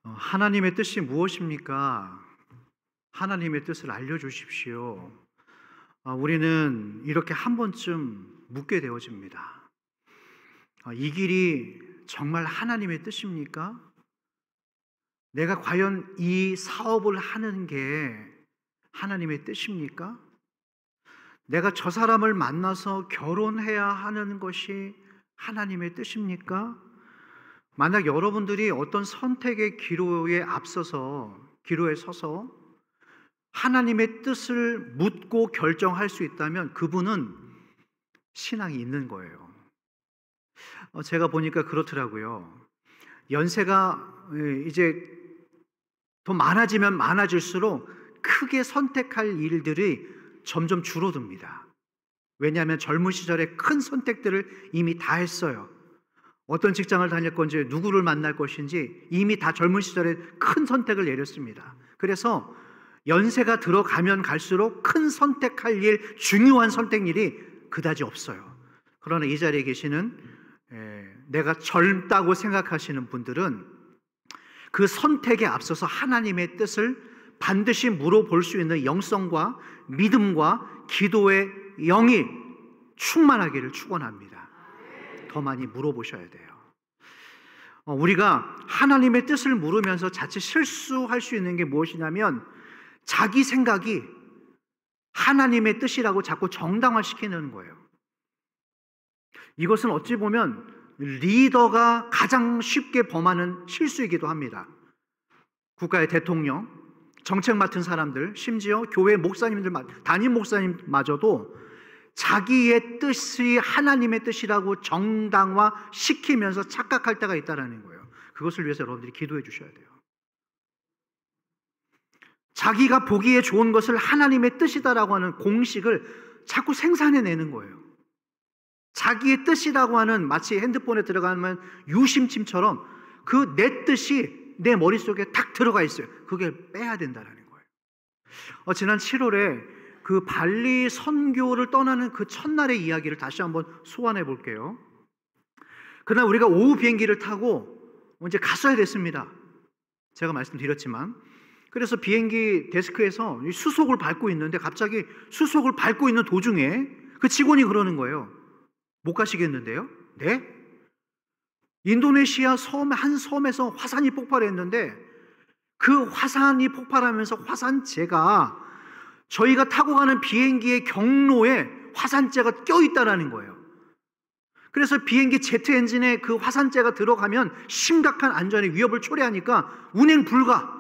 하나님의 뜻이 무엇입니까? 하나님의 뜻을 알려주십시오. 우리는 이렇게 한 번쯤 묻게 되어집니다. 이 길이 정말 하나님의 뜻입니까? 내가 과연 이 사업을 하는 게 하나님의 뜻입니까? 내가 저 사람을 만나서 결혼해야 하는 것이 하나님의 뜻입니까? 만약 여러분들이 어떤 선택의 기로에 서서 하나님의 뜻을 묻고 결정할 수 있다면 그분은 신앙이 있는 거예요. 제가 보니까 그렇더라고요. 연세가 이제 더 많아지면 많아질수록 크게 선택할 일들이 점점 줄어듭니다. 왜냐하면 젊은 시절에 큰 선택들을 이미 다 했어요. 어떤 직장을 다닐 건지 누구를 만날 것인지 이미 다 젊은 시절에 큰 선택을 내렸습니다. 그래서 연세가 들어가면 갈수록 큰 선택할 일, 중요한 선택일이 그다지 없어요. 그러나 이 자리에 계시는 내가 젊다고 생각하시는 분들은 그 선택에 앞서서 하나님의 뜻을 반드시 물어볼 수 있는 영성과 믿음과 기도의 영이 충만하기를 축원합니다. 더 많이 물어보셔야 돼요. 우리가 하나님의 뜻을 물으면서 자칫 실수할 수 있는 게 무엇이냐면 자기 생각이 하나님의 뜻이라고 자꾸 정당화시키는 거예요. 이것은 어찌 보면 리더가 가장 쉽게 범하는 실수이기도 합니다. 국가의 대통령, 정책 맡은 사람들, 심지어 교회 목사님들, 담임 목사님마저도 자기의 뜻이 하나님의 뜻이라고 정당화시키면서 착각할 때가 있다는 거예요. 그것을 위해서 여러분들이 기도해 주셔야 돼요. 자기가 보기에 좋은 것을 하나님의 뜻이다라고 하는 공식을 자꾸 생산해내는 거예요. 자기의 뜻이라고 하는 마치 핸드폰에 들어가면 유심칩처럼 그 내 뜻이 내 머릿속에 탁 들어가 있어요. 그게 빼야 된다는 거예요. 지난 7월에 그 발리 선교를 떠나는 그 첫날의 이야기를 다시 한번 소환해 볼게요. 그날 우리가 오후 비행기를 타고 이제 갔어야 됐습니다. 제가 말씀드렸지만, 그래서 비행기 데스크에서 수속을 밟고 있는데 갑자기 수속을 밟고 있는 도중에 그 직원이 그러는 거예요. 못 가시겠는데요? 네? 인도네시아 한 섬에서 화산이 폭발했는데 그 화산이 폭발하면서 화산재가 저희가 타고 가는 비행기의 경로에 화산재가 껴있다라는 거예요. 그래서 비행기 제트 엔진에 그 화산재가 들어가면 심각한 안전의 위협을 초래하니까 운행 불가.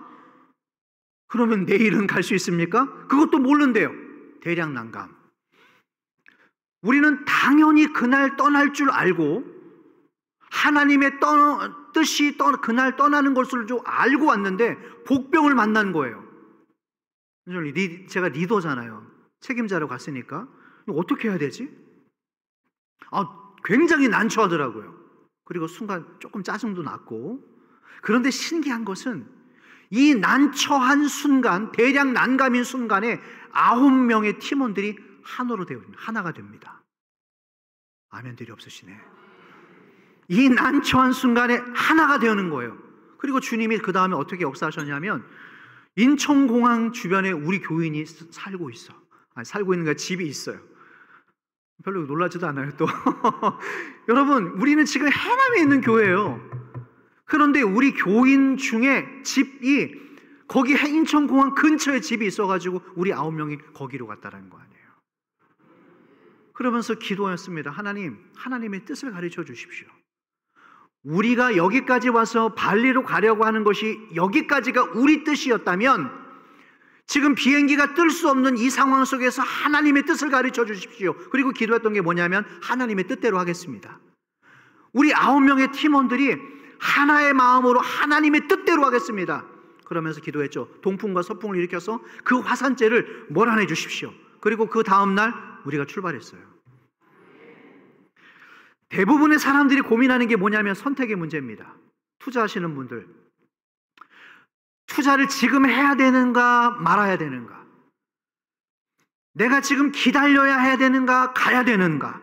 그러면 내일은 갈 수 있습니까? 그것도 모른대요. 대량 난감. 우리는 당연히 그날 떠날 줄 알고 하나님의 뜻이 그날 떠나는 것을 좀 알고 왔는데 복병을 만난 거예요. 제가 리더잖아요. 책임자로 갔으니까 어떻게 해야 되지? 굉장히 난처하더라고요. 그리고 순간 조금 짜증도 났고, 그런데 신기한 것은 이 난처한 순간, 대량 난감인 순간에 9명의 팀원들이 하나가 됩니다. 아멘들이 없으시네. 이 난처한 순간에 하나가 되는 거예요. 그리고 주님이 그 다음에 어떻게 역사하셨냐면 인천공항 주변에 우리 교인이 살고 있어. 살고 있는 게 집이 있어요. 별로 놀라지도 않아요 또. 여러분, 우리는 지금 해남에 있는 교회예요. 그런데 우리 교인 중에 집이 거기 인천공항 근처에 집이 있어가지고 우리 9명이 거기로 갔다는 거 아니에요. 그러면서 기도했습니다. 하나님의 뜻을 가르쳐 주십시오. 우리가 여기까지 와서 발리로 가려고 하는 것이 여기까지가 우리 뜻이었다면 지금 비행기가 뜰 수 없는 이 상황 속에서 하나님의 뜻을 가르쳐 주십시오. 그리고 기도했던 게 뭐냐면 하나님의 뜻대로 하겠습니다. 우리 9명의 팀원들이 하나의 마음으로 하나님의 뜻대로 하겠습니다. 그러면서 기도했죠. 동풍과 서풍을 일으켜서 그 화산재를 몰아내 주십시오. 그리고 그 다음날 우리가 출발했어요. 대부분의 사람들이 고민하는 게 뭐냐면 선택의 문제입니다. 투자하시는 분들, 투자를 지금 해야 되는가 말아야 되는가, 내가 지금 기다려야 해야 되는가 가야 되는가,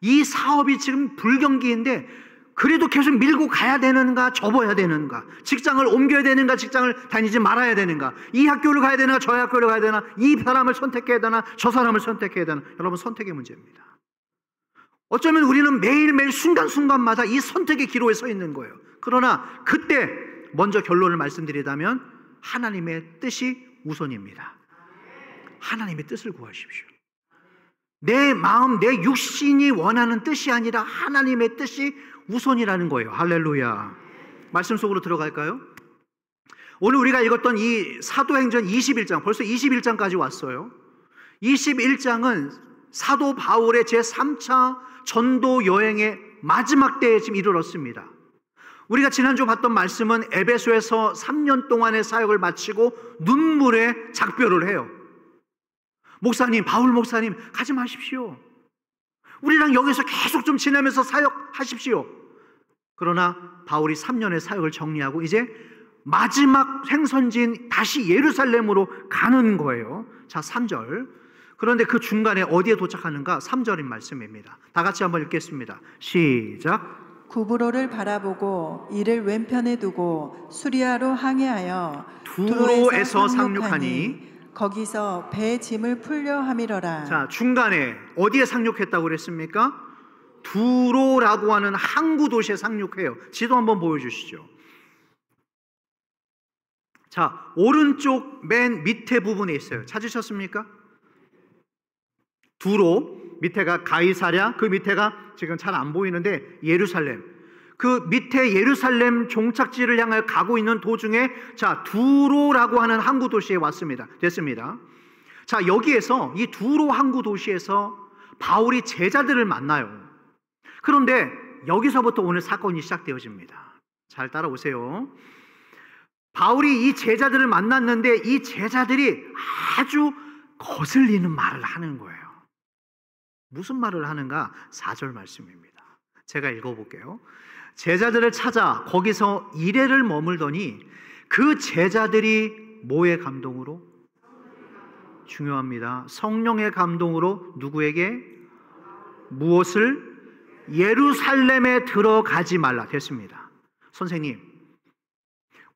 이 사업이 지금 불경기인데 그래도 계속 밀고 가야 되는가, 접어야 되는가, 직장을 옮겨야 되는가, 직장을 다니지 말아야 되는가, 이 학교를 가야 되나, 저 학교를 가야 되나, 이 사람을 선택해야 되나, 저 사람을 선택해야 되나. 여러분, 선택의 문제입니다. 어쩌면 우리는 매일매일 순간순간마다 이 선택의 기로에 서 있는 거예요. 그러나 그때 먼저 결론을 말씀드리자면 하나님의 뜻이 우선입니다. 하나님의 뜻을 구하십시오. 내 마음, 내 육신이 원하는 뜻이 아니라 하나님의 뜻이 우선이라는 거예요. 할렐루야. 말씀 속으로 들어갈까요? 오늘 우리가 읽었던 이 사도행전 21장, 벌써 21장까지 왔어요. 21장은 사도 바울의 제3차 전도 여행의 마지막 때에 지금 이르렀습니다. 우리가 지난주 봤던 말씀은 에베소에서 3년 동안의 사역을 마치고 눈물의 작별을 해요. 목사님, 바울 목사님, 가지 마십시오. 우리랑 여기서 계속 좀 지내면서 사역하십시오. 그러나 바울이 3년의 사역을 정리하고 이제 마지막 행선지인 다시 예루살렘으로 가는 거예요. 자, 3절. 그런데 그 중간에 어디에 도착하는가? 3절인 말씀입니다. 다 같이 한번 읽겠습니다. 시작. 구브로를 바라보고 이를 왼편에 두고 수리아로 항해하여 두로에서 상륙하니 거기서 배의 짐을 풀려 함이러라. 자, 중간에 어디에 상륙했다고 그랬습니까? 두로라고 하는 항구 도시에 상륙해요. 지도 한번 보여주시죠. 자, 오른쪽 맨 밑에 부분에 있어요. 찾으셨습니까? 두로, 밑에가 가이사랴, 그 밑에가 지금 잘 안 보이는데 예루살렘. 그 밑에 예루살렘 종착지를 향해 가고 있는 도중에 자, 두로라고 하는 항구 도시에 왔습니다. 됐습니다. 자, 여기에서 이 두로 항구 도시에서 바울이 제자들을 만나요. 그런데 여기서부터 오늘 사건이 시작되어집니다. 잘 따라오세요. 바울이 이 제자들을 만났는데 이 제자들이 아주 거슬리는 말을 하는 거예요. 무슨 말을 하는가? 4절 말씀입니다. 제가 읽어볼게요. 제자들을 찾아 거기서 이래를 머물더니 그 제자들이 뭐의 감동으로? 중요합니다. 성령의 감동으로 누구에게? 무엇을? 예루살렘에 들어가지 말라. 됐습니다. 선생님,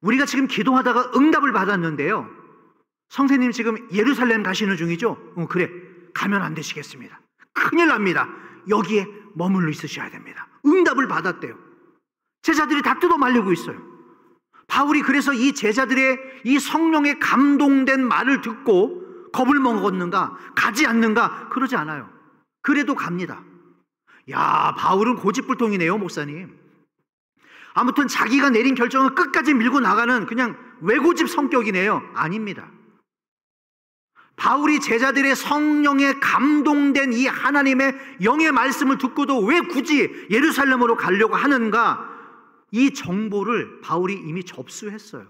우리가 지금 기도하다가 응답을 받았는데요, 선생님 지금 예루살렘 가시는 중이죠? 그래, 가면 안 되시겠습니다. 큰일 납니다. 여기에 머물러 있으셔야 됩니다. 응답을 받았대요. 제자들이 다 뜯어 말리고 있어요. 바울이 그래서 이 제자들의 이 성령에 감동된 말을 듣고 겁을 먹었는가? 가지 않는가? 그러지 않아요. 그래도 갑니다. 야, 바울은 고집불통이네요, 목사님. 아무튼 자기가 내린 결정을 끝까지 밀고 나가는 그냥 외고집 성격이네요. 아닙니다. 바울이 제자들의 성령에 감동된 이 하나님의 영의 말씀을 듣고도 왜 굳이 예루살렘으로 가려고 하는가? 이 정보를 바울이 이미 접수했어요.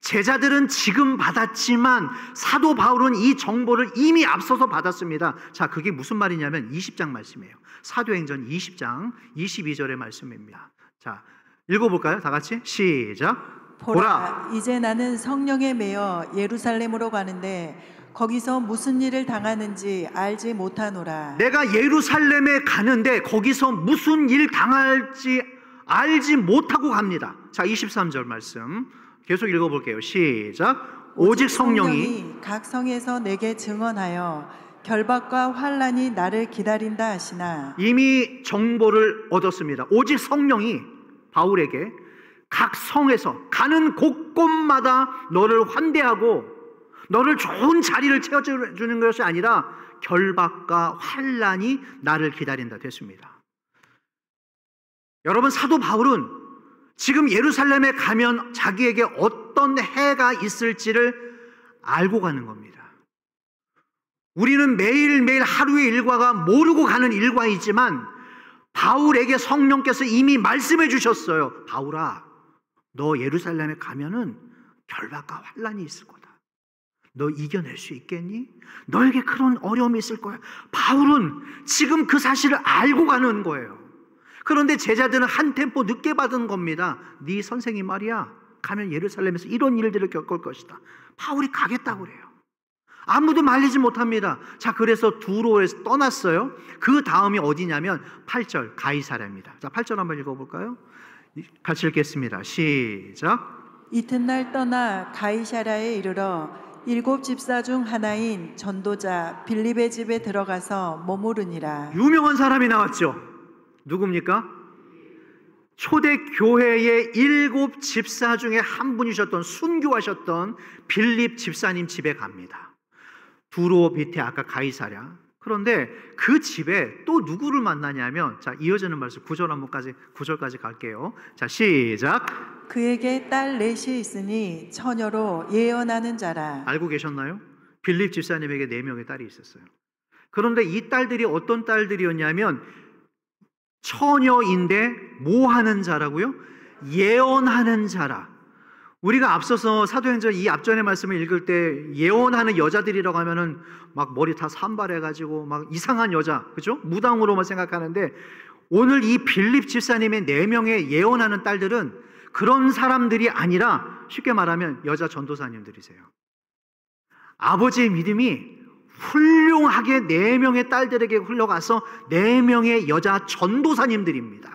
제자들은 지금 받았지만 사도 바울은 이 정보를 이미 앞서서 받았습니다. 자, 그게 무슨 말이냐면 20장 말씀이에요. 사도행전 20장 22절의 말씀입니다. 자, 읽어볼까요? 다 같이 시작. 보라, 이제 나는 성령에 매여 예루살렘으로 가는데 거기서 무슨 일을 당하는지 알지 못하노라. 내가 예루살렘에 가는데 거기서 무슨 일 당할지 알지 못하고 갑니다. 자, 23절 말씀 계속 읽어볼게요. 시작. 오직 성령이 각 성에서 내게 증언하여 결박과 환난이 나를 기다린다 하시나. 이미 정보를 얻었습니다. 오직 성령이 바울에게 각 성에서 가는 곳곳마다 너를 환대하고 너를 좋은 자리를 채워주는 것이 아니라 결박과 환난이 나를 기다린다 됐습니다. 여러분, 사도 바울은 지금 예루살렘에 가면 자기에게 어떤 해가 있을지를 알고 가는 겁니다. 우리는 매일매일 하루의 일과가 모르고 가는 일과이지만 바울에게 성령께서 이미 말씀해 주셨어요. 바울아, 너 예루살렘에 가면은 결박과 환난이 있을 거다. 너 이겨낼 수 있겠니? 너에게 그런 어려움이 있을 거야. 바울은 지금 그 사실을 알고 가는 거예요. 그런데 제자들은 한 템포 늦게 받은 겁니다. 네 선생님 말이야, 가면 예루살렘에서 이런 일들을 겪을 것이다. 바울이 가겠다고 그래요. 아무도 말리지 못합니다. 자, 그래서 두로에서 떠났어요. 그 다음이 어디냐면 8절 가이사랴입니다. 자, 8절 한번 읽어볼까요? 같이 읽겠습니다. 시작. 이튿날 떠나 가이사랴에 이르러 7 집사 중 하나인 전도자 빌립의 집에 들어가서 머무르니라. 유명한 사람이 나왔죠. 누굽니까? 초대 교회의 7 집사 중에 한 분이셨던, 순교하셨던 빌립 집사님 집에 갑니다. 두로 밑에 아까 가이사랴. 그런데 그 집에 또 누구를 만나냐면, 자, 이어지는 말씀 9절까지 갈게요. 자, 시작. 그에게 딸 넷이 있으니 처녀로 예언하는 자라. 알고 계셨나요? 빌립 집사님에게 4명의 딸이 있었어요. 그런데 이 딸들이 어떤 딸들이었냐면 처녀인데 뭐 하는 자라고요? 예언하는 자라. 우리가 앞서서 사도행전 이 앞전의 말씀을 읽을 때 예언하는 여자들이라고 하면은 막 머리 다 산발해가지고 막 이상한 여자, 그죠? 무당으로만 생각하는데 오늘 이 빌립 집사님의 4명의 예언하는 딸들은 그런 사람들이 아니라 쉽게 말하면 여자 전도사님들이세요. 아버지의 믿음이 훌륭하게 4명의 딸들에게 흘러가서 4명의 여자 전도사님들입니다.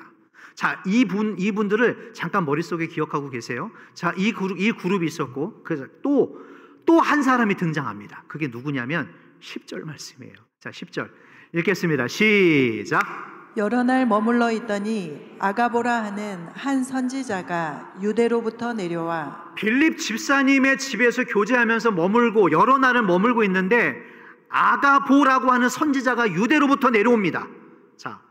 자, 이분들을 잠깐 머릿속에 기억하고 계세요. 자, 이 그룹이 있었고, 그래서 또 한 사람이 등장합니다. 그게 누구냐면 10절 말씀이에요. 자, 10절 읽겠습니다. 시작. 여러 날 머물러 있더니 아가보라 하는 한 선지자가 유대로부터 내려와. 빌립 집사님의 집에서 교제하면서 머물고 여러 날을 머물고 있는데 아가보라고 하는 선지자가 유대로부터 내려옵니다. 자,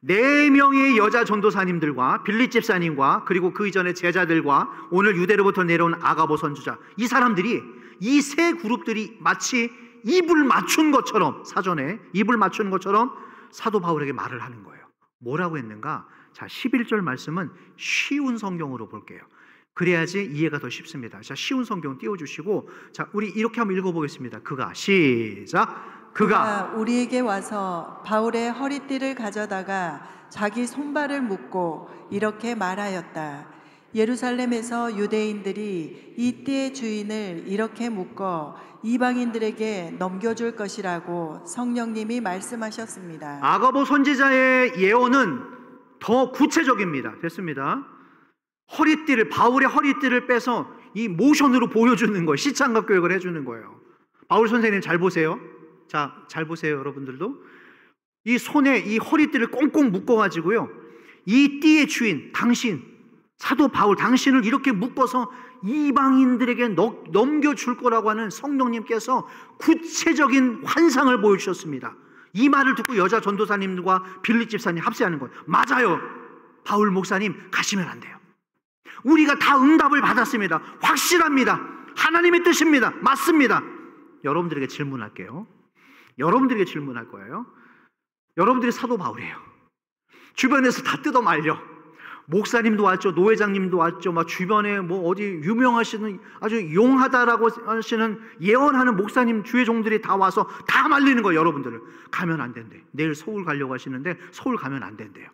4명의 여자 전도사님들과 빌립 집사님과 그리고 그 이전의 제자들과 오늘 유대로부터 내려온 아가보 선지자, 이 사람들이, 이 세 그룹들이 마치 입을 맞춘 것처럼, 사전에 입을 맞춘 것처럼 사도 바울에게 말을 하는 거예요. 뭐라고 했는가? 자, 11절 말씀은 쉬운 성경으로 볼게요. 그래야지 이해가 더 쉽습니다. 자, 쉬운 성경 띄워주시고, 자, 우리 이렇게 한번 읽어보겠습니다. 그가, 시작. 그가 우리에게 와서 바울의 허리띠를 가져다가 자기 손발을 묶고 이렇게 말하였다. 예루살렘에서 유대인들이 이 띠의 주인을 이렇게 묶어 이방인들에게 넘겨줄 것이라고 성령님이 말씀하셨습니다. 아가보 선지자의 예언은 더 구체적입니다. 됐습니다. 바울의 허리띠를 빼서 이 모션으로 보여주는 거예요. 시창각 교육을 해주는 거예요. 바울 선생님 잘 보세요. 자, 잘 보세요, 여러분들도. 이 손에 이 허리띠를 꽁꽁 묶어가지고요, 이 띠의 주인, 당신, 사도 바울, 당신을 이렇게 묶어서 이방인들에게 넘겨줄 거라고 하는 성령님께서 구체적인 환상을 보여주셨습니다. 이 말을 듣고 여자 전도사님과 빌립 집사님 합세하는 거예요. 맞아요. 바울 목사님 가시면 안 돼요. 우리가 다 응답을 받았습니다. 확실합니다. 하나님의 뜻입니다. 맞습니다. 여러분들에게 질문할게요. 여러분들에게 질문할 거예요. 여러분들이 사도 바울이에요. 주변에서 다 뜯어 말려. 목사님도 왔죠. 노회장님도 왔죠. 막 주변에 뭐 어디 유명하시는 아주 용하다라고 하시는 예언하는 목사님 주의 종들이 다 와서 다 말리는 거예요. 여러분들을 가면 안 된대. 내일 서울 가려고 하시는데 서울 가면 안 된대요.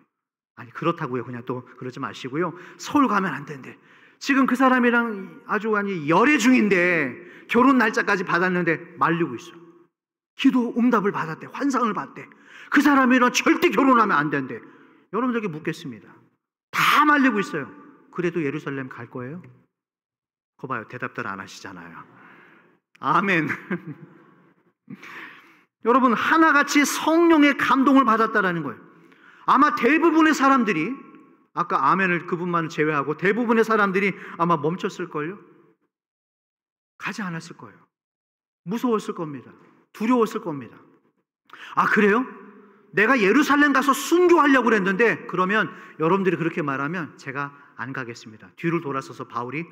아니, 그렇다고요. 그냥 또 그러지 마시고요. 서울 가면 안 된대. 지금 그 사람이랑 아주 열애 중인데 결혼 날짜까지 받았는데 말리고 있어. 기도 응답을 받았대. 환상을 받대. 그 사람이랑 절대 결혼하면 안 된대. 여러분들에게 묻겠습니다. 다 말리고 있어요. 그래도 예루살렘 갈 거예요? 거 봐요. 대답들 안 하시잖아요. 아멘. 여러분, 하나같이 성령의 감동을 받았다라는 거예요. 아마 대부분의 사람들이, 아까 아멘을 그분만 제외하고 대부분의 사람들이 아마 멈췄을걸요? 가지 않았을 거예요. 무서웠을 겁니다. 두려웠을 겁니다. 아, 그래요? 내가 예루살렘 가서 순교하려고 그랬는데, 그러면 여러분들이 그렇게 말하면 제가 안 가겠습니다. 뒤를 돌아서서 바울이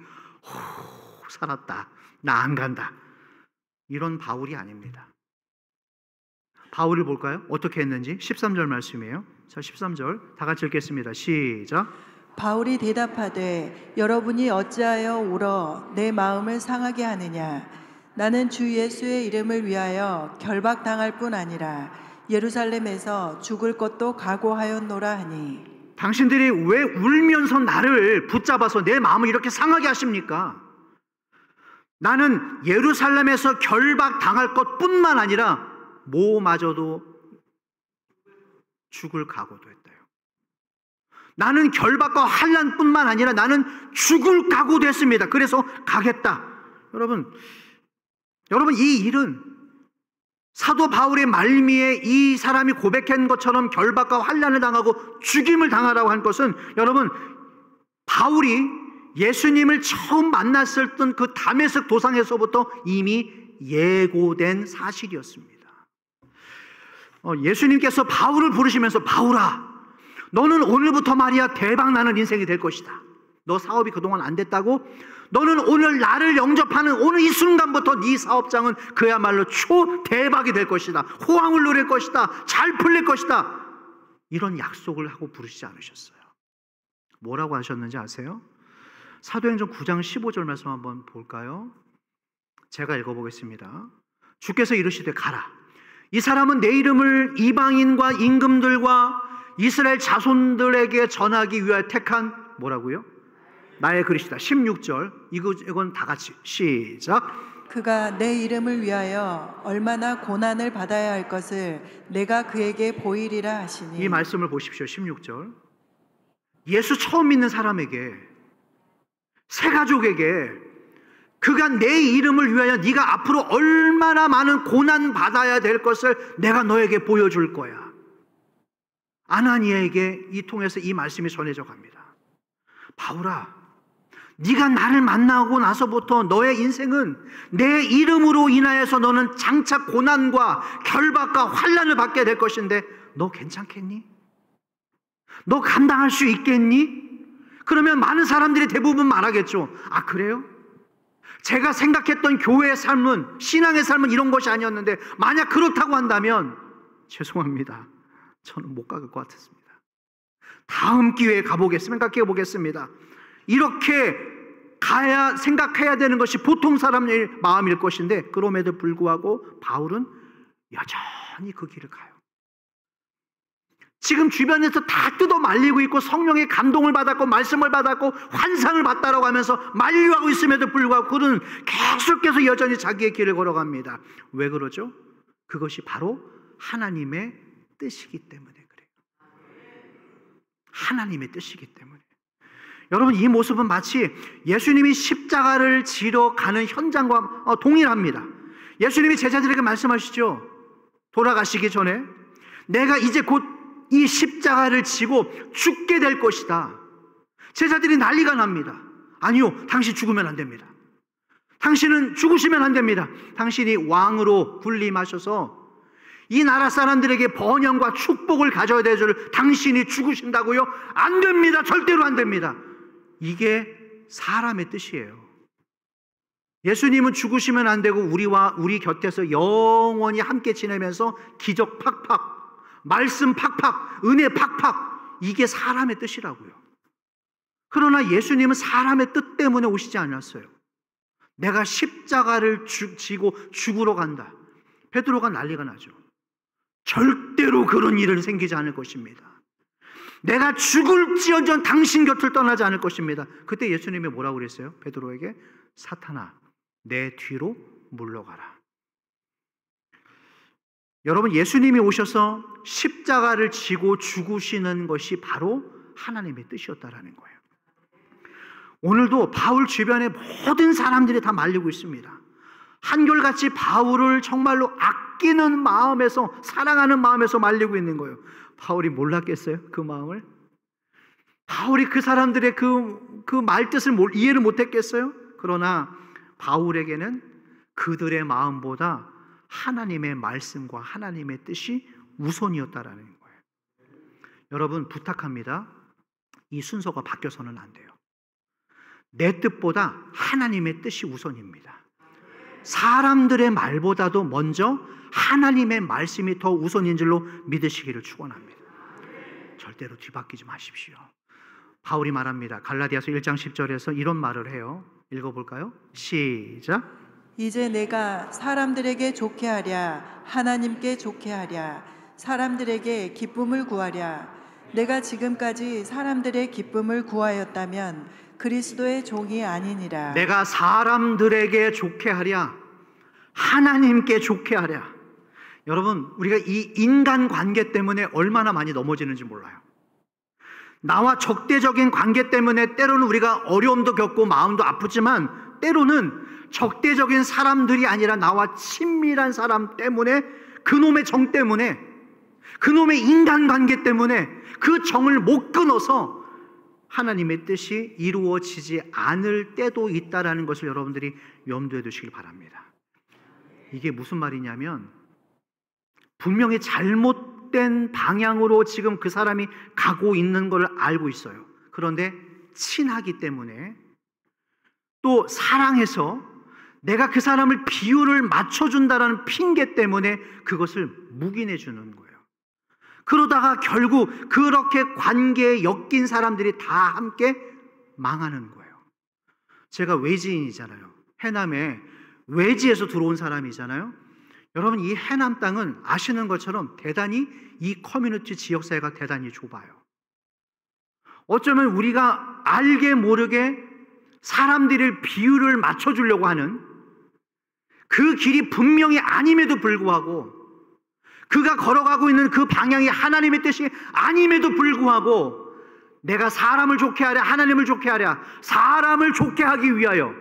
살았다. 나 안 간다. 이런 바울이 아닙니다. 바울을 볼까요? 어떻게 했는지 13절 말씀이에요. 자, 13절 다 같이 읽겠습니다. 시작. 바울이 대답하되 여러분이 어찌하여 울어 내 마음을 상하게 하느냐. 나는 주 예수의 이름을 위하여 결박당할 뿐 아니라 예루살렘에서 죽을 것도 각오하였노라 하니. 당신들이 왜 울면서 나를 붙잡아서 내 마음을 이렇게 상하게 하십니까? 나는 예루살렘에서 결박당할 것뿐만 아니라 모마저도 죽을 각오도 했다요. 나는 결박과 환난뿐만 아니라 나는 죽을 각오도 했습니다. 그래서 가겠다. 여러분 이 일은 사도 바울의 말미에 이 사람이 고백한 것처럼 결박과 환난을 당하고 죽임을 당하라고 한 것은 여러분 바울이 예수님을 처음 만났을 때 그 다메섹 도상에서부터 이미 예고된 사실이었습니다. 예수님께서 바울을 부르시면서 바울아 너는 오늘부터 말이야 대박나는 인생이 될 것이다. 너 사업이 그동안 안 됐다고? 너는 오늘 나를 영접하는 오늘 이 순간부터 네 사업장은 그야말로 초대박이 될 것이다. 호황을 누릴 것이다. 잘 풀릴 것이다. 이런 약속을 하고 부르시지 않으셨어요. 뭐라고 하셨는지 아세요? 사도행전 9장 15절 말씀 한번 볼까요? 제가 읽어보겠습니다. 주께서 이르시되 가라. 이 사람은 내 이름을 이방인과 임금들과 이스라엘 자손들에게 전하기 위하여 택한 뭐라고요? 나의 그릇이다. 16절 이건 다 같이 시작. 그가 내 이름을 위하여 얼마나 고난을 받아야 할 것을 내가 그에게 보이리라 하시니. 이 말씀을 보십시오. 16절 예수 처음 믿는 사람에게 새 가족에게 그가 내 이름을 위하여 네가 앞으로 얼마나 많은 고난 받아야 될 것을 내가 너에게 보여줄 거야. 아나니아에게 이 통해서 이 말씀이 전해져 갑니다. 바울아 네가 나를 만나고 나서부터 너의 인생은 내 이름으로 인하여서 너는 장차 고난과 결박과 환난을 받게 될 것인데 너 괜찮겠니? 너 감당할 수 있겠니? 그러면 많은 사람들이 대부분 말하겠죠. 아 그래요? 제가 생각했던 교회의 삶은 신앙의 삶은 이런 것이 아니었는데 만약 그렇다고 한다면 죄송합니다. 저는 못 갈 것 같았습니다. 다음 기회에 생각해 보겠습니다. 이렇게 가야 생각해야 되는 것이 보통 사람의 마음일 것인데 그럼에도 불구하고 바울은 여전히 그 길을 가요. 지금 주변에서 다 뜯어 말리고 있고 성령의 감동을 받았고 말씀을 받았고 환상을 받다라고 하면서 만류하고 있음에도 불구하고 그는 계속해서 여전히 자기의 길을 걸어갑니다. 왜 그러죠? 그것이 바로 하나님의 뜻이기 때문에 그래요. 하나님의 뜻이기 때문에. 여러분 이 모습은 마치 예수님이 십자가를 지러 가는 현장과 동일합니다. 예수님이 제자들에게 말씀하시죠. 돌아가시기 전에 내가 이제 곧 이 십자가를 지고 죽게 될 것이다. 제자들이 난리가 납니다. 아니요, 당신 죽으면 안 됩니다. 당신은 죽으시면 안 됩니다. 당신이 왕으로 군림하셔서 이 나라 사람들에게 번영과 축복을 가져야 될 줄 당신이 죽으신다고요? 안 됩니다. 절대로 안 됩니다. 이게 사람의 뜻이에요. 예수님은 죽으시면 안 되고 우리 곁에서 영원히 함께 지내면서 기적 팍팍, 말씀 팍팍, 은혜 팍팍, 이게 사람의 뜻이라고요. 그러나 예수님은 사람의 뜻 때문에 오시지 않았어요. 내가 십자가를 지고 죽으러 간다. 베드로가 난리가 나죠. 절대로 그런 일은 생기지 않을 것입니다. 내가 죽을지언정 당신 곁을 떠나지 않을 것입니다. 그때 예수님이 뭐라고 그랬어요? 베드로에게 사탄아 내 뒤로 물러가라. 여러분 예수님이 오셔서 십자가를 지고 죽으시는 것이 바로 하나님의 뜻이었다라는 거예요. 오늘도 바울 주변에 모든 사람들이 다 말리고 있습니다. 한결같이 바울을 정말로 아끼는 마음에서 사랑하는 마음에서 말리고 있는 거예요. 바울이 몰랐겠어요? 그 마음을? 바울이 그 사람들의 그 말뜻을 이해를 못했겠어요? 그러나 바울에게는 그들의 마음보다 하나님의 말씀과 하나님의 뜻이 우선이었다라는 거예요. 여러분 부탁합니다. 이 순서가 바뀌어서는 안 돼요. 내 뜻보다 하나님의 뜻이 우선입니다. 사람들의 말보다도 먼저 하나님의 말씀이 더 우선인 줄로 믿으시기를 축원합니다. 절대로 뒤바뀌지 마십시오. 바울이 말합니다. 갈라디아서 1장 10절에서 이런 말을 해요. 읽어볼까요? 시작. 이제 내가 사람들에게 좋게 하랴 하나님께 좋게 하랴 사람들에게 기쁨을 구하랴 내가 지금까지 사람들의 기쁨을 구하였다면 그리스도의 종이 아니니라. 내가 사람들에게 좋게 하랴, 하나님께 좋게 하랴. 여러분, 우리가 이 인간 관계 때문에 얼마나 많이 넘어지는지 몰라요. 나와 적대적인 관계 때문에 때로는 우리가 어려움도 겪고 마음도 아프지만, 때로는 적대적인 사람들이 아니라 나와 친밀한 사람 때문에, 그놈의 정 때문에, 그놈의 인간관계 때문에 그 정을 못 끊어서 하나님의 뜻이 이루어지지 않을 때도 있다라는 것을 여러분들이 염두에 두시길 바랍니다. 이게 무슨 말이냐면, 분명히 잘못된 방향으로 지금 그 사람이 가고 있는 걸 알고 있어요. 그런데 친하기 때문에, 또 사랑해서 내가 그 사람을 비율을 맞춰준다는 핑계 때문에 그것을 묵인해 주는 거예요. 그러다가 결국 그렇게 관계에 엮인 사람들이 다 함께 망하는 거예요. 제가 외지인이잖아요. 해남에 외지에서 들어온 사람이잖아요. 여러분, 이 해남 땅은 아시는 것처럼 대단히 이 커뮤니티 지역사회가 대단히 좁아요. 어쩌면 우리가 알게 모르게 사람들을 비율을 맞춰주려고 하는 그 길이 분명히 아님에도 불구하고, 그가 걸어가고 있는 그 방향이 하나님의 뜻이 아님에도 불구하고, 내가 사람을 좋게 하랴, 하나님을 좋게 하랴, 사람을 좋게 하기 위하여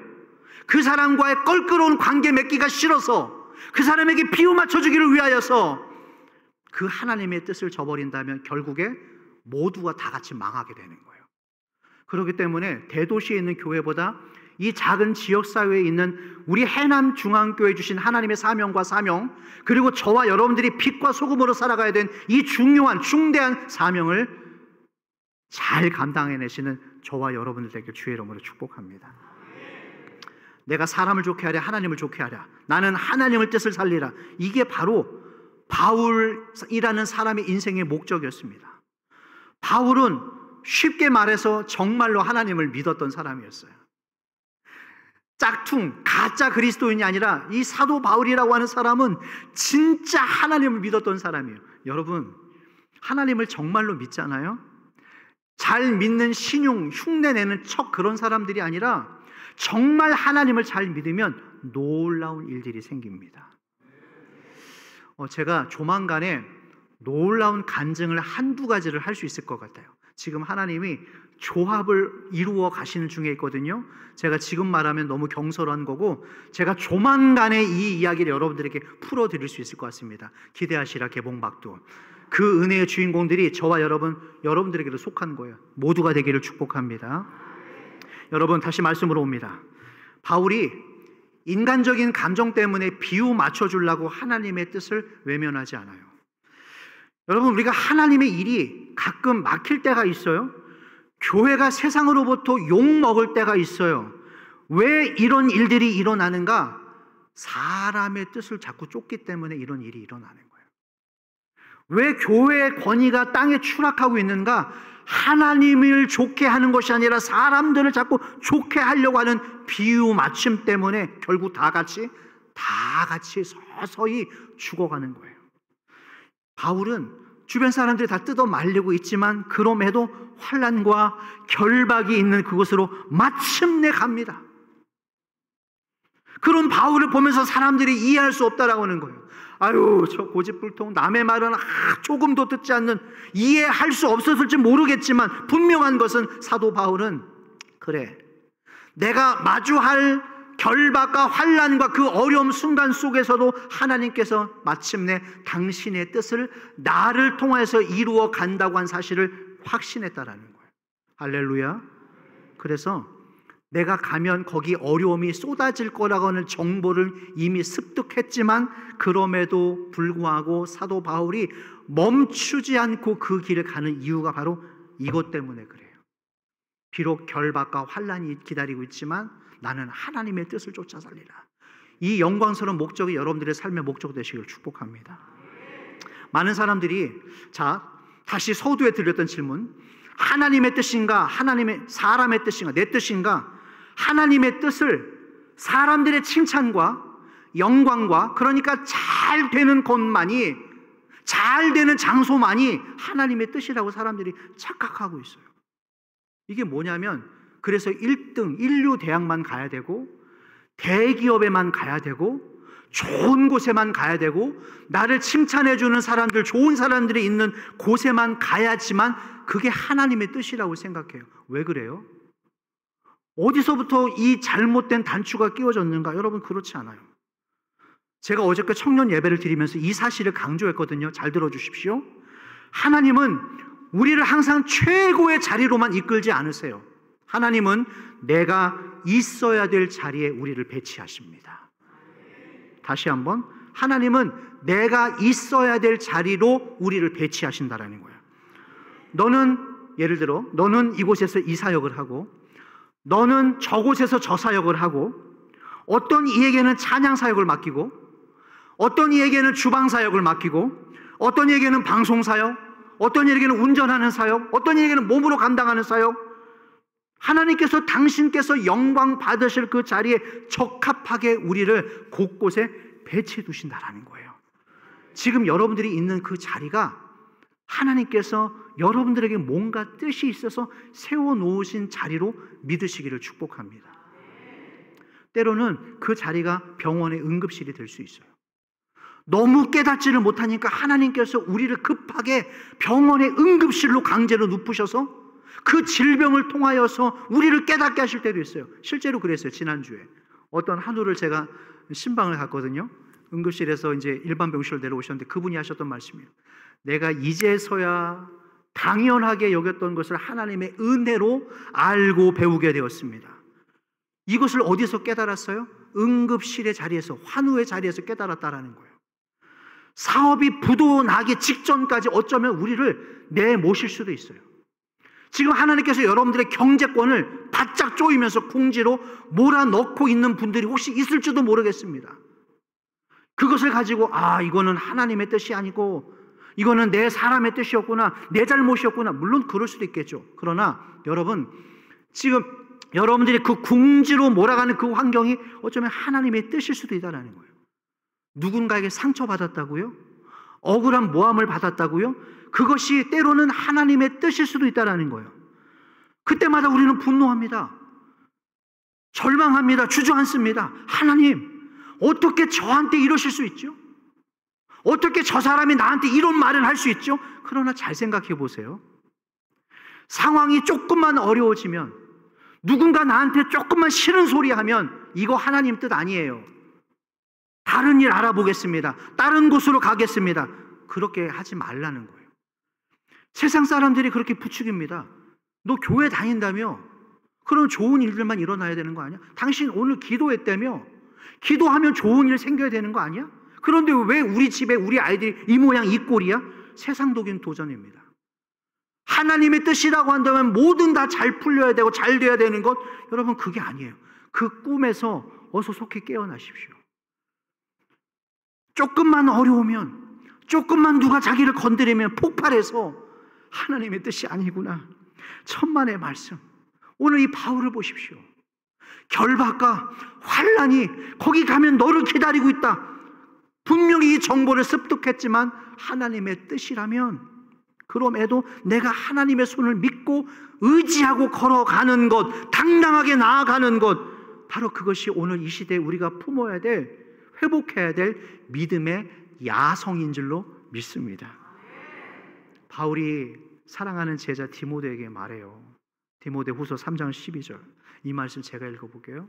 그 사람과의 껄끄러운 관계 맺기가 싫어서 그 사람에게 비유 맞춰주기를 위하여서 그 하나님의 뜻을 저버린다면 결국에 모두가 다 같이 망하게 되는 거예요. 그렇기 때문에 대도시에 있는 교회보다 이 작은 지역사회에 있는 우리 해남중앙교회 주신 하나님의 사명과 사명, 그리고 저와 여러분들이 빛과 소금으로 살아가야 된 이 중요한 중대한 사명을 잘 감당해내시는 저와 여러분들 되길 주의 이름으로 축복합니다. 내가 사람을 좋게 하랴, 하나님을 좋게 하랴, 나는 하나님의 뜻을 살리라. 이게 바로 바울이라는 사람의 인생의 목적이었습니다. 바울은 쉽게 말해서 정말로 하나님을 믿었던 사람이었어요. 짝퉁, 가짜 그리스도인이 아니라 이 사도 바울이라고 하는 사람은 진짜 하나님을 믿었던 사람이에요. 여러분, 하나님을 정말로 믿잖아요. 잘 믿는 신용, 흉내내는 척 그런 사람들이 아니라 정말 하나님을 잘 믿으면 놀라운 일들이 생깁니다. 제가 조만간에 놀라운 간증을 한두 가지를 할 수 있을 것 같아요. 지금 하나님이 조합을 이루어 가시는 중에 있거든요. 제가 지금 말하면 너무 경솔한 거고, 제가 조만간에 이 이야기를 여러분들에게 풀어드릴 수 있을 것 같습니다. 기대하시라, 개봉박두. 그 은혜의 주인공들이 저와 여러분들에게도 속한 거예요. 모두가 되기를 축복합니다. 여러분, 다시 말씀으로 옵니다. 바울이 인간적인 감정 때문에 비유 맞춰주려고 하나님의 뜻을 외면하지 않아요. 여러분, 우리가 하나님의 일이 가끔 막힐 때가 있어요. 교회가 세상으로부터 욕먹을 때가 있어요. 왜 이런 일들이 일어나는가? 사람의 뜻을 자꾸 쫓기 때문에 이런 일이 일어나는 거예요. 왜 교회의 권위가 땅에 추락하고 있는가? 하나님을 좋게 하는 것이 아니라 사람들을 자꾸 좋게 하려고 하는 비유 맞춤 때문에 결국 다 같이 서서히 죽어가는 거예요. 바울은 주변 사람들이 다 뜯어 말리고 있지만 그럼에도 환난과 결박이 있는 그곳으로 마침내 갑니다. 그런 바울을 보면서 사람들이 이해할 수 없다라고 하는 거예요. 아유, 저 고집불통, 남의 말은 조금도 듣지 않는, 이해할 수 없었을지 모르겠지만 분명한 것은 사도 바울은, 그래, 내가 마주할 결박과 환난과 그 어려움 순간 속에서도 하나님께서 마침내 당신의 뜻을 나를 통해서 이루어 간다고 한 사실을 확신했다라는 거예요. 할렐루야. 그래서 내가 가면 거기 어려움이 쏟아질 거라고 하는 정보를 이미 습득했지만 그럼에도 불구하고 사도 바울이 멈추지 않고 그 길을 가는 이유가 바로 이것 때문에 그래요. 비록 결박과 환난이 기다리고 있지만 나는 하나님의 뜻을 쫓아 살리라. 이 영광스러운 목적이 여러분들의 삶의 목적 되시길 축복합니다. 많은 사람들이, 다시 서두에 드렸던 질문, 하나님의 뜻인가, 사람의 뜻인가, 내 뜻인가? 하나님의 뜻을 사람들의 칭찬과 영광과, 그러니까 잘 되는 것만이, 잘 되는 장소만이 하나님의 뜻이라고 사람들이 착각하고 있어요. 이게 뭐냐면 그래서 1등, 인류 대학만 가야 되고 대기업에만 가야 되고 좋은 곳에만 가야 되고 나를 칭찬해 주는 사람들, 좋은 사람들이 있는 곳에만 가야지만 그게 하나님의 뜻이라고 생각해요. 왜 그래요? 어디서부터 이 잘못된 단추가 끼워졌는가? 여러분, 그렇지 않아요. 제가 어저께 청년 예배를 드리면서 이 사실을 강조했거든요. 잘 들어주십시오. 하나님은 우리를 항상 최고의 자리로만 이끌지 않으세요. 하나님은 내가 있어야 될 자리에 우리를 배치하십니다. 다시 한번, 하나님은 내가 있어야 될 자리로 우리를 배치하신다라는 거예요. 너는, 예를 들어 너는 이곳에서 이 사역을 하고 너는 저곳에서 저 사역을 하고 어떤 이에게는 찬양 사역을 맡기고 어떤 이에게는 주방 사역을 맡기고 어떤 이에게는 방송 사역, 어떤 이에게는 운전하는 사역, 어떤 이에게는 몸으로 감당하는 사역. 하나님께서 당신께서 영광 받으실 그 자리에 적합하게 우리를 곳곳에 배치해 두신다라는 거예요. 지금 여러분들이 있는 그 자리가 하나님께서 여러분들에게 뭔가 뜻이 있어서 세워놓으신 자리로 믿으시기를 축복합니다. 때로는 그 자리가 병원의 응급실이 될 수 있어요. 너무 깨닫지를 못하니까 하나님께서 우리를 급하게 병원의 응급실로 강제로 눕히셔서 그 질병을 통하여서 우리를 깨닫게 하실 때도 있어요. 실제로 그랬어요. 지난주에 어떤 한우를 제가 신방을 갔거든요. 응급실에서 이제 일반 병실로 내려오셨는데 그분이 하셨던 말씀이에요. 내가 이제서야 당연하게 여겼던 것을 하나님의 은혜로 알고 배우게 되었습니다. 이것을 어디서 깨달았어요? 응급실의 자리에서, 환우의 자리에서 깨달았다라는 거예요. 사업이 부도나기 직전까지 어쩌면 우리를 내모실 수도 있어요. 지금 하나님께서 여러분들의 경제권을 바짝 조이면서 궁지로 몰아넣고 있는 분들이 혹시 있을지도 모르겠습니다. 그것을 가지고 이거는 하나님의 뜻이 아니고 이거는 내 사람의 뜻이었구나, 내 잘못이었구나. 물론 그럴 수도 있겠죠. 그러나 여러분, 지금 여러분들이 그 궁지로 몰아가는 그 환경이 어쩌면 하나님의 뜻일 수도 있다는 거예요. 누군가에게 상처받았다고요? 억울한 모함을 받았다고요? 그것이 때로는 하나님의 뜻일 수도 있다는 거예요. 그때마다 우리는 분노합니다. 절망합니다. 주저앉습니다. 하나님, 어떻게 저한테 이러실 수 있죠? 어떻게 저 사람이 나한테 이런 말을 할 수 있죠? 그러나 잘 생각해 보세요. 상황이 조금만 어려워지면, 누군가 나한테 조금만 싫은 소리 하면 이거 하나님 뜻 아니에요. 다른 일 알아보겠습니다. 다른 곳으로 가겠습니다. 그렇게 하지 말라는 거예요. 세상 사람들이 그렇게 부추깁니다. 너 교회 다닌다며? 그럼 좋은 일들만 일어나야 되는 거 아니야? 당신 오늘 기도했다며? 기도하면 좋은 일 생겨야 되는 거 아니야? 그런데 왜 우리 집에 우리 아이들이 이 모양 이 꼴이야? 세상적인 도전입니다. 하나님의 뜻이라고 한다면 뭐든 다 잘 풀려야 되고 잘 돼야 되는 것, 여러분 그게 아니에요. 그 꿈에서 어서 속히 깨어나십시오. 조금만 어려우면, 조금만 누가 자기를 건드리면 폭발해서 하나님의 뜻이 아니구나. 천만의 말씀. 오늘 이 바울을 보십시오. 결박과 환난이 거기 가면 너를 기다리고 있다. 분명히 이 정보를 습득했지만 하나님의 뜻이라면, 그럼에도 내가 하나님의 손을 믿고 의지하고 걸어가는 것, 당당하게 나아가는 것, 바로 그것이 오늘 이 시대에 우리가 품어야 될, 회복해야 될 믿음의 야성인 줄로 믿습니다. 바울이 사랑하는 제자 디모데에게 말해요. 디모데 후서 3장 12절. 이 말씀 제가 읽어볼게요.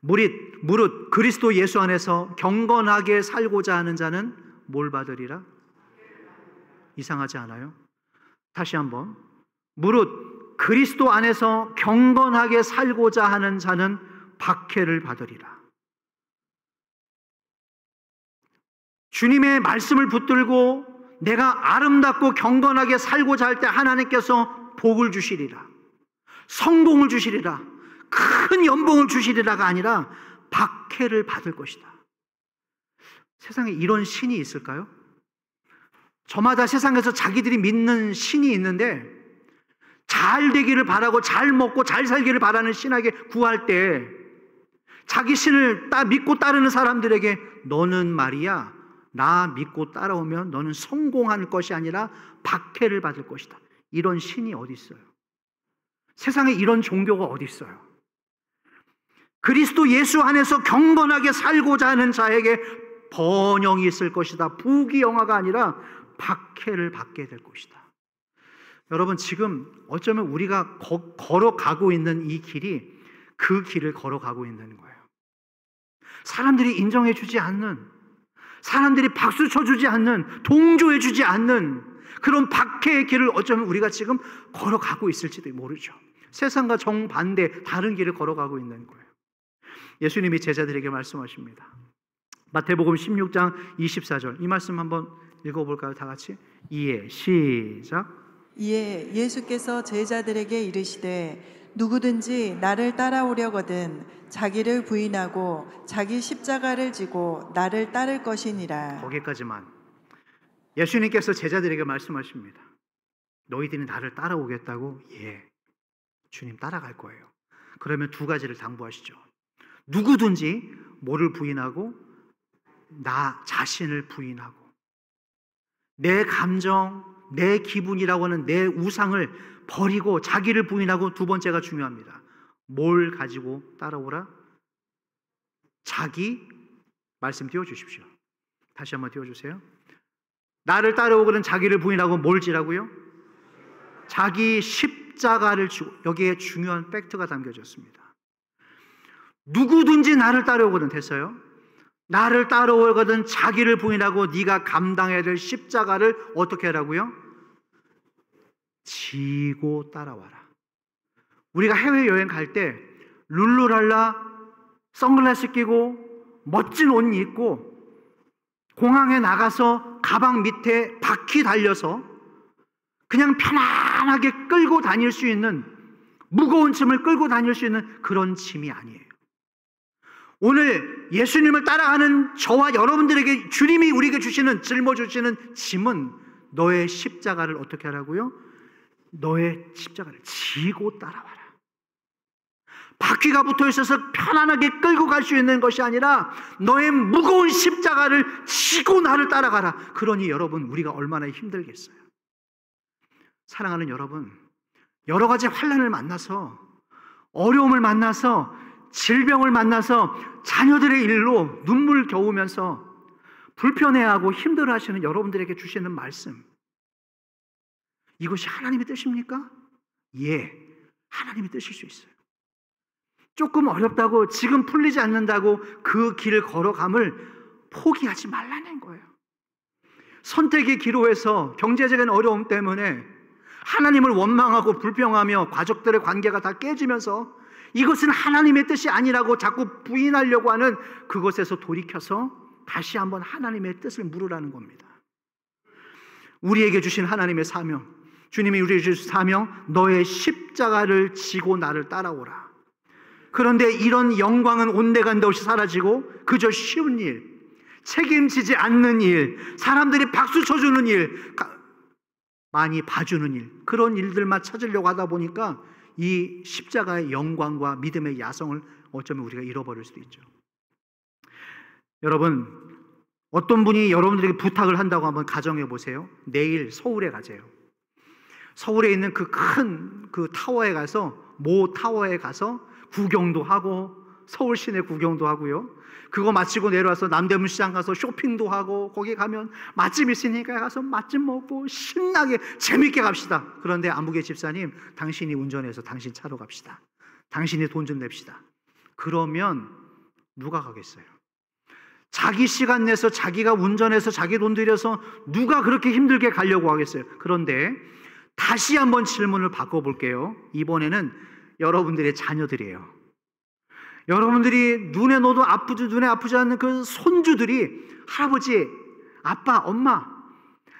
무릇 그리스도 예수 안에서 경건하게 살고자 하는 자는 뭘 받으리라? 이상하지 않아요? 다시 한번. 무릇 그리스도 안에서 경건하게 살고자 하는 자는 박해를 받으리라. 주님의 말씀을 붙들고 내가 아름답고 경건하게 살고자 할 때 하나님께서 복을 주시리라, 성공을 주시리라, 큰 연봉을 주시리라가 아니라 박해를 받을 것이다. 세상에 이런 신이 있을까요? 저마다 세상에서 자기들이 믿는 신이 있는데, 잘 되기를 바라고 잘 먹고 잘 살기를 바라는 신에게 구할 때 자기 신을 믿고 따르는 사람들에게 너는 말이야, 나 믿고 따라오면 너는 성공할 것이 아니라 박해를 받을 것이다. 이런 신이 어디 있어요? 세상에 이런 종교가 어디 있어요? 그리스도 예수 안에서 경건하게 살고자 하는 자에게 번영이 있을 것이다. 부귀영화가 아니라 박해를 받게 될 것이다. 여러분, 지금 어쩌면 우리가 걸어가고 있는 이 길이 그 길을 걸어가고 있는 거예요. 사람들이 인정해 주지 않는, 사람들이 박수 쳐주지 않는, 동조해 주지 않는 그런 박해의 길을 어쩌면 우리가 지금 걸어가고 있을지도 모르죠. 세상과 정반대 다른 길을 걸어가고 있는 거예요. 예수님이 제자들에게 말씀하십니다. 마태복음 16장 24절, 이 말씀 한번 읽어볼까요? 다 같이. 이에 시작. 이에 예수께서 제자들에게 이르시되 누구든지 나를 따라오려거든 자기를 부인하고 자기 십자가를 지고 나를 따를 것이니라. 거기까지만. 예수님께서 제자들에게 말씀하십니다. 너희들이 나를 따라오겠다고? 예, 주님 따라갈 거예요. 그러면 두 가지를 당부하시죠. 누구든지 뭐를 부인하고? 나 자신을 부인하고, 내 감정, 내 기분이라고 하는 내 우상을 버리고 자기를 부인하고, 두 번째가 중요합니다. 뭘 가지고 따라오라? 자기, 말씀 띄워주십시오. 다시 한번 띄워주세요. 나를 따라오고는 자기를 부인하고 뭘 지라고요? 자기 십자가를 지고. 여기에 중요한 팩트가 담겨졌습니다. 누구든지 나를 따라오거든, 됐어요? 나를 따라오거든 자기를 부인하고 네가 감당해야 될 십자가를 어떻게 하라고요? 지고 따라와라. 우리가 해외여행 갈 때 룰루랄라 선글라스 끼고 멋진 옷 입고 공항에 나가서 가방 밑에 바퀴 달려서 그냥 편안하게 끌고 다닐 수 있는, 무거운 짐을 끌고 다닐 수 있는 그런 짐이 아니에요. 오늘 예수님을 따라가는 저와 여러분들에게 주님이 우리에게 주시는, 짊어주시는 짐은 너의 십자가를 어떻게 하라고요? 너의 십자가를 지고 따라와라. 바퀴가 붙어 있어서 편안하게 끌고 갈 수 있는 것이 아니라 너의 무거운 십자가를 지고 나를 따라가라. 그러니 여러분, 우리가 얼마나 힘들겠어요. 사랑하는 여러분, 여러 가지 환난을 만나서, 어려움을 만나서, 질병을 만나서 자녀들의 일로 눈물 겨우면서 불편해하고 힘들어하시는 여러분들에게 주시는 말씀, 이것이 하나님의 뜻입니까? 예, 하나님의 뜻일 수 있어요. 조금 어렵다고, 지금 풀리지 않는다고 그 길을 걸어감을 포기하지 말라는 거예요. 선택의 기로에서 경제적인 어려움 때문에 하나님을 원망하고 불평하며 가족들의 관계가 다 깨지면서 이것은 하나님의 뜻이 아니라고 자꾸 부인하려고 하는 그것에서 돌이켜서 다시 한번 하나님의 뜻을 물으라는 겁니다. 우리에게 주신 하나님의 사명, 주님이 우리에게 주신 사명, 너의 십자가를 지고 나를 따라오라. 그런데 이런 영광은 온데간데 없이 사라지고 그저 쉬운 일, 책임지지 않는 일, 사람들이 박수 쳐주는 일, 많이 봐주는 일, 그런 일들만 찾으려고 하다 보니까 이 십자가의 영광과 믿음의 야성을 어쩌면 우리가 잃어버릴 수도 있죠. 여러분, 어떤 분이 여러분들에게 부탁을 한다고 한번 가정해 보세요. 내일 서울에 가세요. 서울에 있는 그 큰 타워에 가서, 모 타워에 가서 구경도 하고 서울 시내 구경도 하고요. 그거 마치고 내려와서 남대문 시장 가서 쇼핑도 하고, 거기 가면 맛집 있으니까 가서 맛집 먹고 신나게 재밌게 갑시다. 그런데 안부계 집사님, 당신이 운전해서 당신 차로 갑시다. 당신이 돈 좀 냅시다. 그러면 누가 가겠어요? 자기 시간 내서 자기가 운전해서 자기 돈 들여서 누가 그렇게 힘들게 가려고 하겠어요? 그런데 다시 한번 질문을 바꿔볼게요. 이번에는 여러분들의 자녀들이에요. 여러분들이 눈에 아프지 않는 그 손주들이, 할아버지, 아빠, 엄마,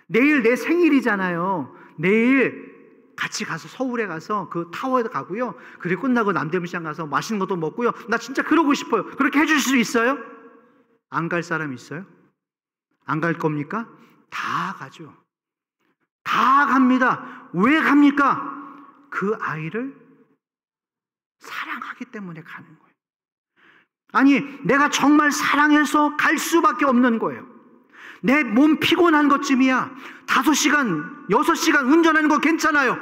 내일 내 생일이잖아요. 내일 같이 가서 서울에 가서 그 타워에 가고요. 그리고 끝나고 남대문 시장 가서 맛있는 것도 먹고요. 나 진짜 그러고 싶어요. 그렇게 해줄 수 있어요? 안 갈 사람 있어요? 안 갈 겁니까? 다 가죠. 다 갑니다. 왜 갑니까? 그 아이를 사랑하기 때문에 가는 거예요. 아니, 내가 정말 사랑해서 갈 수밖에 없는 거예요. 내 몸 피곤한 것쯤이야. 5시간, 6시간 운전하는 거 괜찮아요.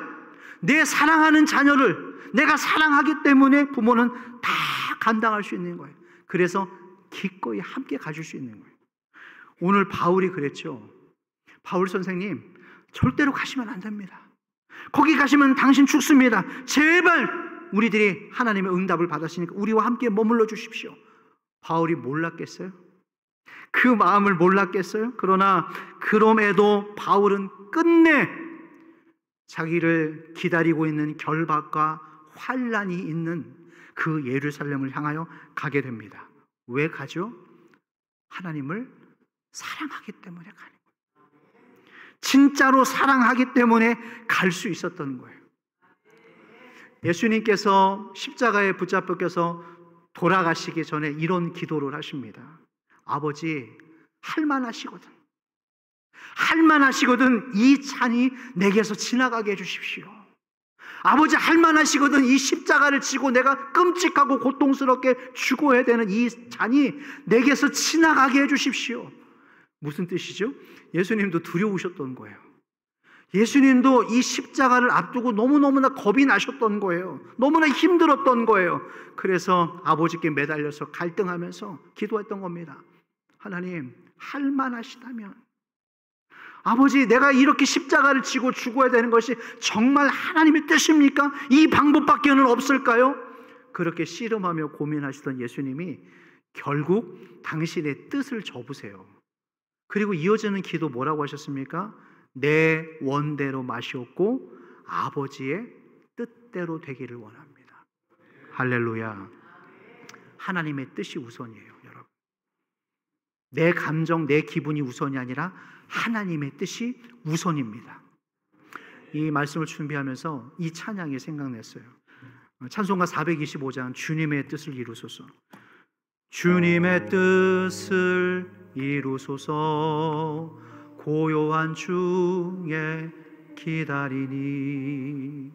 내 사랑하는 자녀를 내가 사랑하기 때문에 부모는 다 감당할 수 있는 거예요. 그래서 기꺼이 함께 가줄 수 있는 거예요. 오늘 바울이 그랬죠. 바울 선생님, 절대로 가시면 안 됩니다. 거기 가시면 당신 죽습니다. 제발 우리들이 하나님의 응답을 받았으니까 우리와 함께 머물러 주십시오. 바울이 몰랐겠어요? 그 마음을 몰랐겠어요? 그러나 그럼에도 바울은 끝내 자기를 기다리고 있는 결박과 환난이 있는 그 예루살렘을 향하여 가게 됩니다. 왜 가죠? 하나님을 사랑하기 때문에 가는 거예요. 진짜로 사랑하기 때문에 갈 수 있었던 거예요. 예수님께서 십자가에 붙잡혀서 돌아가시기 전에 이런 기도를 하십니다. 아버지, 할만하시거든 이 잔이 내게서 지나가게 해주십시오. 아버지, 할만하시거든 이 십자가를 지고 내가 끔찍하고 고통스럽게 죽어야 되는 이 잔이 내게서 지나가게 해주십시오. 무슨 뜻이죠? 예수님도 두려우셨던 거예요. 예수님도 이 십자가를 앞두고 너무너무나 겁이 나셨던 거예요. 너무나 힘들었던 거예요. 그래서 아버지께 매달려서 갈등하면서 기도했던 겁니다. 하나님, 할만하시다면, 아버지, 내가 이렇게 십자가를 지고 죽어야 되는 것이 정말 하나님의 뜻입니까? 이 방법밖에는 없을까요? 그렇게 씨름하며 고민하시던 예수님이 결국 당신의 뜻을 접으세요. 그리고 이어지는 기도 뭐라고 하셨습니까? 내 원대로 마시옵고 아버지의 뜻대로 되기를 원합니다. 할렐루야. 하나님의 뜻이 우선이에요, 여러분. 내 감정, 내 기분이 우선이 아니라 하나님의 뜻이 우선입니다. 이 말씀을 준비하면서 이 찬양이 생각났어요. 찬송가 425장, 주님의 뜻을 이루소서. 주님의 뜻을 이루소서. 고요한 중에 기다리니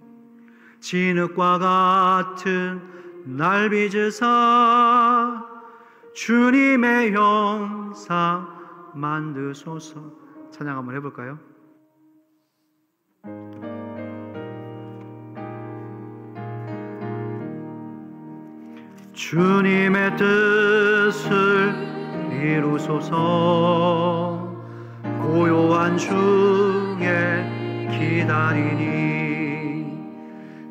진흙과 같은 날 빚으사 주님의 형상 만드소서. 찬양 한번 해볼까요? 주님의 뜻을 이루소서. 고요한 중에 기다리니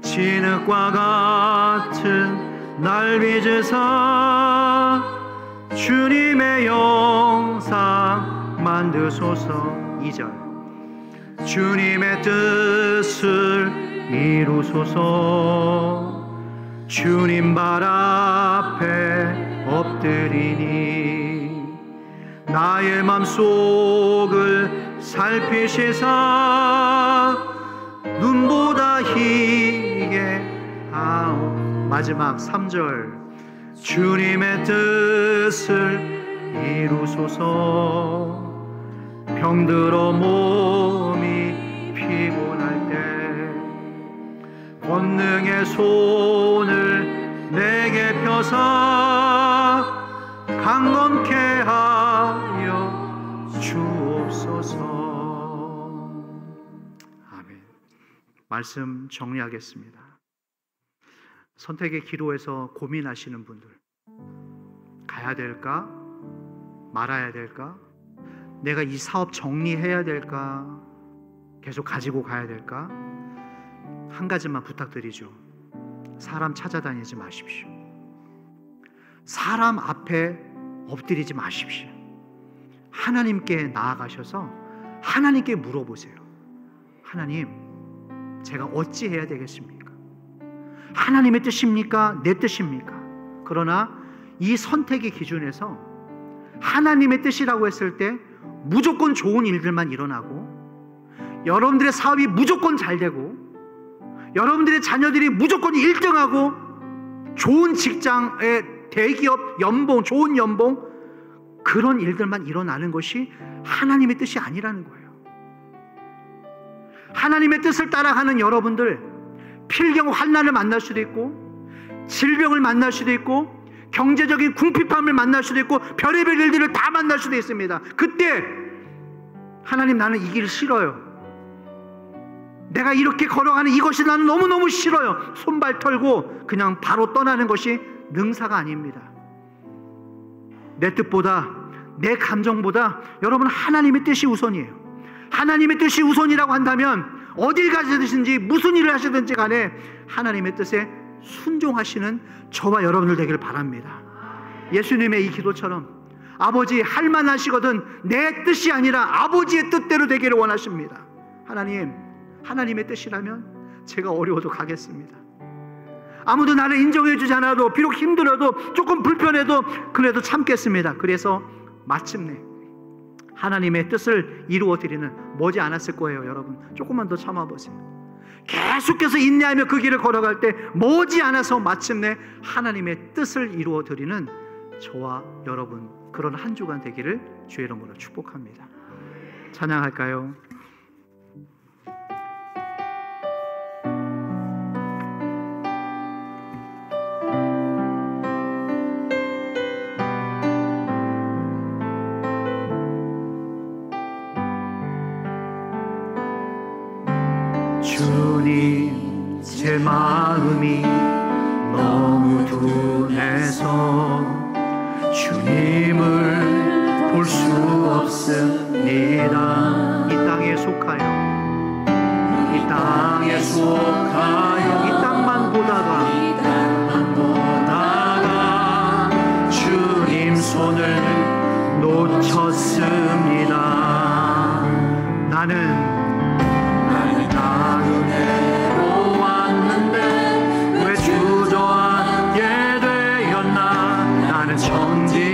진흙과 같은 날 빚으사 주님의 형상 만드소서. 2절 주님의 뜻을 이루소서. 주님 발 앞에 엎드리니 나의 맘속을 살피시사 눈보다 희게 하오. 마지막 3절 주님의 뜻을 이루소서. 병들어 몸이 피곤할 때 권능의 손을 내게 펴사 강건케 하여 주옵소서. 아멘. 말씀 정리하겠습니다. 선택의 기로에서 고민하시는 분들, 가야 될까? 말아야 될까? 내가 이 사업 정리해야 될까? 계속 가지고 가야 될까? 한 가지만 부탁드리죠. 사람 찾아다니지 마십시오. 사람 앞에 엎드리지 마십시오. 하나님께 나아가셔서 하나님께 물어보세요. 하나님, 제가 어찌 해야 되겠습니까? 하나님의 뜻입니까? 내 뜻입니까? 그러나 이 선택의 기준에서 하나님의 뜻이라고 했을 때 무조건 좋은 일들만 일어나고, 여러분들의 사업이 무조건 잘 되고, 여러분들의 자녀들이 무조건 1등하고, 좋은 직장의 대기업 연봉, 좋은 연봉, 그런 일들만 일어나는 것이 하나님의 뜻이 아니라는 거예요. 하나님의 뜻을 따라가는 여러분들, 필경 환난을 만날 수도 있고, 질병을 만날 수도 있고, 경제적인 궁핍함을 만날 수도 있고, 별의별 일들을 다 만날 수도 있습니다. 그때 하나님, 나는 이 길 싫어요. 내가 이렇게 걸어가는 이것이 나는 너무너무 싫어요. 손발 털고 그냥 바로 떠나는 것이 능사가 아닙니다. 내 뜻보다, 내 감정보다 여러분 하나님의 뜻이 우선이에요. 하나님의 뜻이 우선이라고 한다면 어딜 가시든지 무슨 일을 하시든지 간에 하나님의 뜻에 순종하시는 저와 여러분들 되기를 바랍니다. 예수님의 이 기도처럼 아버지 할 만하시거든 내 뜻이 아니라 아버지의 뜻대로 되기를 원하십니다. 하나님, 하나님의 뜻이라면 제가 어려워도 가겠습니다. 아무도 나를 인정해 주지 않아도, 비록 힘들어도, 조금 불편해도 그래도 참겠습니다. 그래서 마침내 하나님의 뜻을 이루어 드리는, 머지 않았을 거예요. 여러분 조금만 더 참아보세요. 계속해서 인내하며 그 길을 걸어갈 때 머지 않아서 마침내 하나님의 뜻을 이루어 드리는 저와 여러분, 그런 한 주간 되기를 주의 이름으로 축복합니다. 찬양할까요? 주님, 제 마음이 너무 둔해서 주님을 볼 수 없습니다. 이 땅에 속하여, 이 땅에 속하여, 이 땅만 보다가 주님 손을 놓쳤습니다. 나는 은혜로 왔는데 왜 주저하게 되었나. 나는 정직